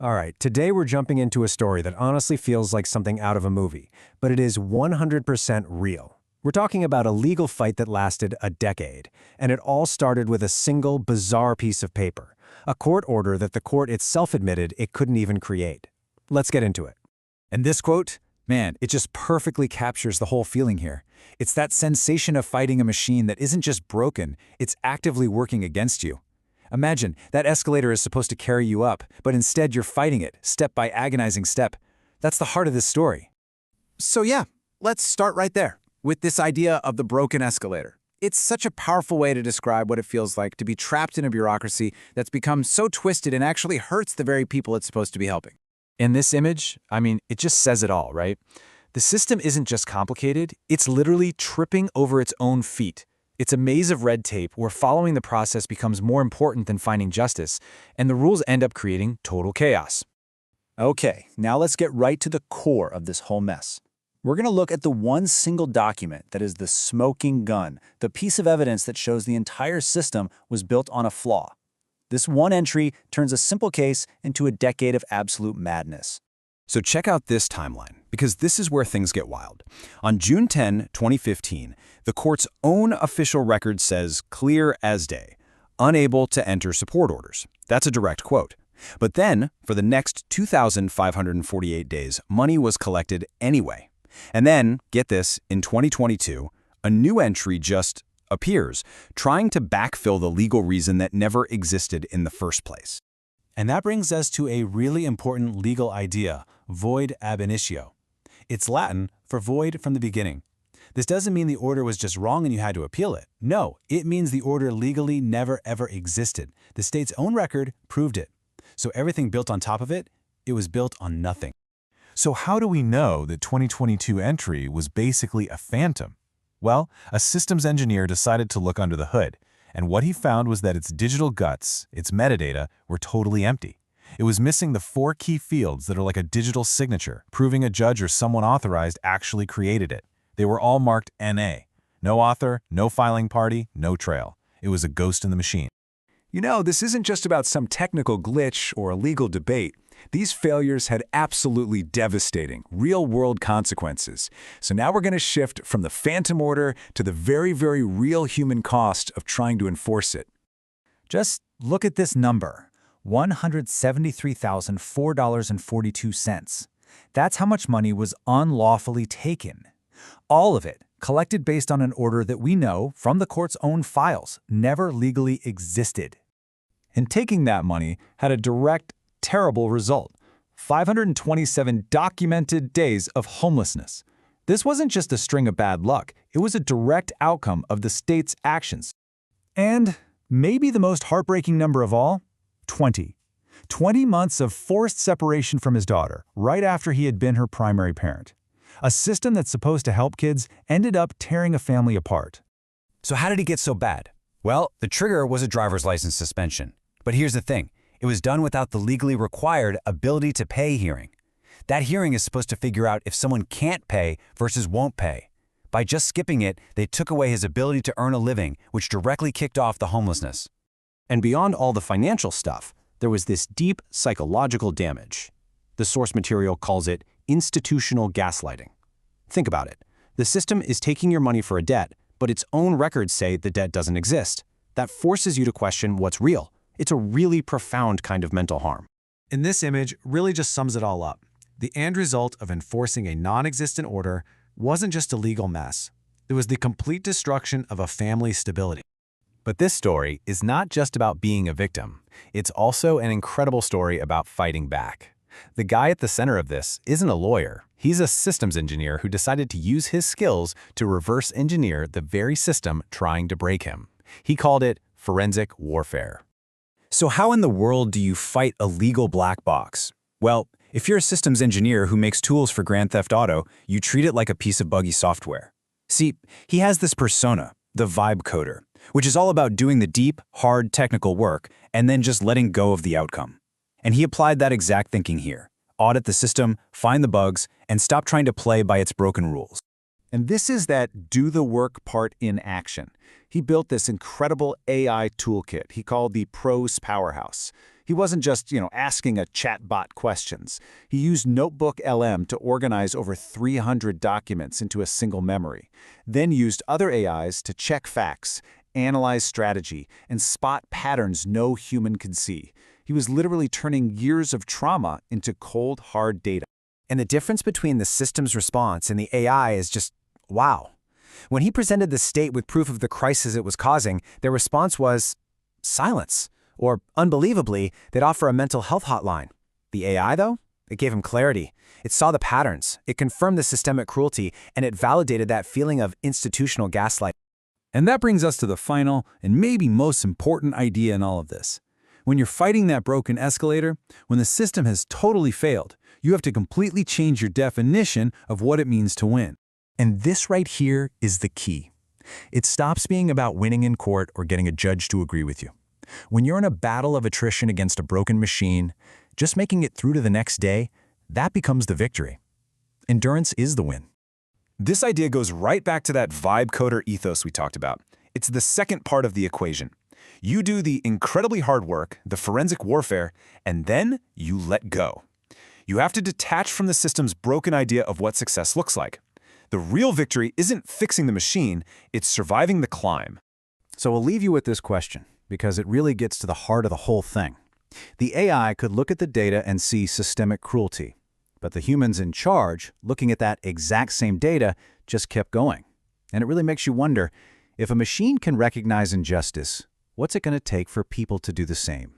All right, today we're jumping into a story that honestly feels like something out of a movie, but it is 100% real. We're talking about a legal fight that lasted a decade, and it all started with a single bizarre piece of paper, a court order that the court itself admitted it couldn't even create. Let's get into it. And this quote, man, it just perfectly captures the whole feeling here. It's that sensation of fighting a machine that isn't just broken, it's actively working against you. Imagine, that escalator is supposed to carry you up, but instead you're fighting it, step by agonizing step. That's the heart of this story. So yeah, let's start right there, with this idea of the broken escalator. It's such a powerful way to describe what it feels like to be trapped in a bureaucracy that's become so twisted and actually hurts the very people it's supposed to be helping. In this image, it just says it all, right? The system isn't just complicated, it's literally tripping over its own feet. It's a maze of red tape where following the process becomes more important than finding justice, and the rules end up creating total chaos. Okay, now let's get right to the core of this whole mess. We're going to look at the one single document that is the smoking gun, the piece of evidence that shows the entire system was built on a flaw. This one entry turns a simple case into a decade of absolute madness. So check out this timeline, because this is where things get wild. On June 10, 2015, the court's own official record says clear as day, unable to enter support orders. That's a direct quote. But then, for the next 2,548 days, money was collected anyway. And then, get this, in 2022, a new entry just appears, trying to backfill the legal reason that never existed in the first place. And that brings us to a really important legal idea, void ab initio. It's Latin for void from the beginning. This doesn't mean the order was just wrong and you had to appeal it. No, it means the order legally never ever existed. The state's own record proved it. So everything built on top of it, it was built on nothing. So how do we know that 2022 entry was basically a phantom? Well, a systems engineer decided to look under the hood, and what he found was that its digital guts, its metadata, were totally empty. It was missing the 4 key fields that are like a digital signature, proving a judge or someone authorized actually created it. They were all marked NA. No author, no filing party, no trail. It was a ghost in the machine. You know, this isn't just about some technical glitch or a legal debate. These failures had absolutely devastating, real-world consequences. So now we're going to shift from the phantom order to the very, very real human cost of trying to enforce it. Just look at this number, $173,004.42. That's how much money was unlawfully taken. All of it collected based on an order that we know, from the court's own files, never legally existed. And taking that money had a direct, terrible result: 527 documented days of homelessness. This wasn't just a string of bad luck, it was a direct outcome of the state's actions. And maybe the most heartbreaking number of all, 20. 20 months of forced separation from his daughter, right after he had been her primary parent. A system that's supposed to help kids ended up tearing a family apart. So how did it get so bad? Well, the trigger was a driver's license suspension. But here's the thing. It was done without the legally required ability to pay hearing. That hearing is supposed to figure out if someone can't pay versus won't pay. By just skipping it, they took away his ability to earn a living, which directly kicked off the homelessness. And beyond all the financial stuff, there was this deep psychological damage. The source material calls it institutional gaslighting. Think about it. The system is taking your money for a debt, but its own records say the debt doesn't exist. That forces you to question what's real. It's a really profound kind of mental harm. And this image really just sums it all up. The end result of enforcing a non-existent order wasn't just a legal mess. It was the complete destruction of a family's stability. But this story is not just about being a victim. It's also an incredible story about fighting back. The guy at the center of this isn't a lawyer. He's a systems engineer who decided to use his skills to reverse engineer the very system trying to break him. He called it forensic warfare. So how in the world do you fight a legal black box? Well, if you're a systems engineer who makes tools for Grand Theft Auto, you treat it like a piece of buggy software. See, he has this persona, the vibe coder, which is all about doing the deep, hard technical work and then just letting go of the outcome. And he applied that exact thinking here. Audit the system, find the bugs, and stop trying to play by its broken rules. And this is that do the work part in action. He built this incredible AI toolkit he called the PROS Powerhouse. He wasn't just, asking a chatbot questions. He used Notebook LM to organize over 300 documents into a single memory, then used other AIs to check facts, analyze strategy, and spot patterns no human could see. He was literally turning years of trauma into cold, hard data. And the difference between the system's response and the AI is just, wow. When he presented the state with proof of the crisis it was causing, their response was silence. Or, unbelievably, they'd offer a mental health hotline. The AI, though, it gave him clarity. It saw the patterns, it confirmed the systemic cruelty, and it validated that feeling of institutional gaslighting. And that brings us to the final and maybe most important idea in all of this. When you're fighting that broken escalator, when the system has totally failed, you have to completely change your definition of what it means to win. And this right here is the key. It stops being about winning in court or getting a judge to agree with you. When you're in a battle of attrition against a broken machine, just making it through to the next day, that becomes the victory. Endurance is the win. This idea goes right back to that vibe coder ethos we talked about. It's the second part of the equation. You do the incredibly hard work, the forensic warfare, and then you let go. You have to detach from the system's broken idea of what success looks like. The real victory isn't fixing the machine, it's surviving the climb. So we'll leave you with this question, because it really gets to the heart of the whole thing. The AI could look at the data and see systemic cruelty, but the humans in charge, looking at that exact same data, just kept going. And it really makes you wonder, if a machine can recognize injustice, what's it going to take for people to do the same?